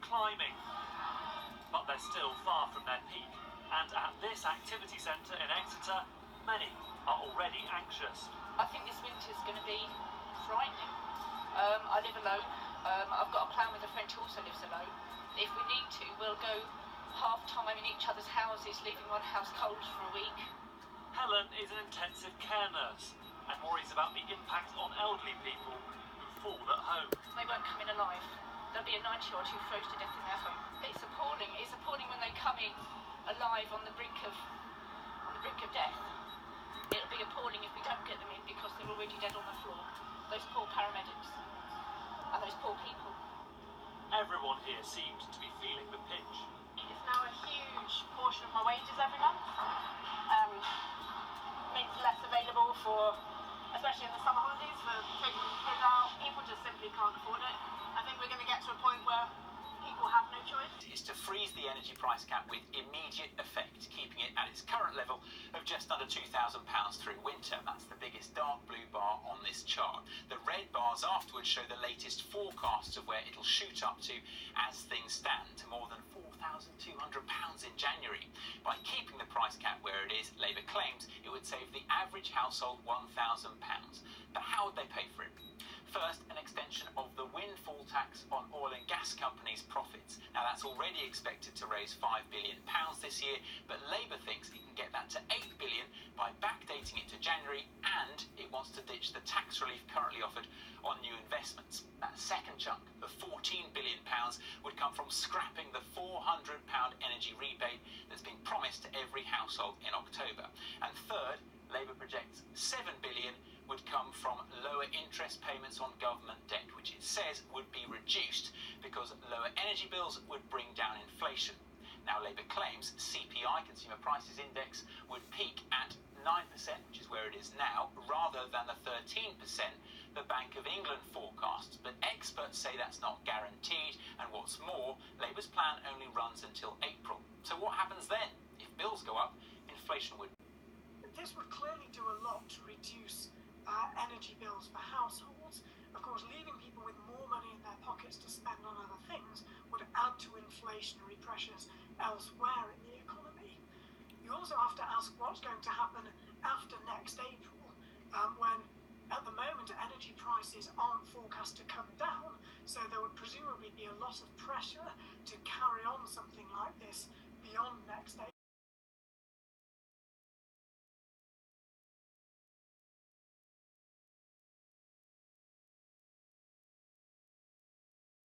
climbing. But they're still far from their peak, and at this activity centre in Exeter, many are already anxious. I think this winter's going to be frightening. I live alone. I've got a plan with a friend who also lives alone. If we need to, we'll go half-time in each other's houses, leaving one house cold for a week. Helen is an intensive care nurse and worries about the impact on elderly people who fall at home. They won't come in alive. There'll be a 90-year-old who froze to death in their home. It's appalling. It's appalling when they come in alive on the brink of death. It'll be appalling if we don't get them in because they're already dead on the floor. Those poor paramedics and those poor people. Everyone here seems to be feeling the pinch. It's now a huge portion of my wages every month. Makes less available for, especially in the summer holidays, for taking the kids out. People just simply can't afford it. I think we're going to get to a point where people have no choice. Is to freeze the energy price cap with immediate effect, keeping it at its current level of just under £2,000 through winter. That's the biggest dark blue bar on this chart. The red bars afterwards show the latest forecasts of where it'll shoot up to as things stand, to more than £4,200 in January. By keeping the price cap where it is, Labour claims it would save the average household £1,000. But how would they pay for it? First, an extension of the windfall tax on oil and gas companies' profits. Now, that's already expected to raise £5 billion this year, but Labour thinks it can get that to £8 billion by backdating it to January, and it wants to ditch the tax relief currently offered on new investments. That second chunk of £14 billion would come from scrapping the £400 energy rebate that's been promised to every household in October. And third, Labour projects £7 billion would come from lower interest payments on government debt, which it says would be reduced because lower energy bills would bring down inflation. Now, Labour claims CPI, Consumer Prices Index, would peak at 9%, which is where it is now, rather than the 13% the Bank of England forecasts. But experts say that's not guaranteed, and what's more, Labour's plan only runs until April. So what happens then? If bills go up, inflation would. This would clearly do a lot to reduce energy bills for households. Of course, leaving people with more money in their pockets to spend on other things would add to inflationary pressures elsewhere in the economy. You also have to ask what's going to happen after next April, when at the moment energy prices aren't forecast to come down, so there would presumably be a lot of pressure to carry on something like this beyond next April.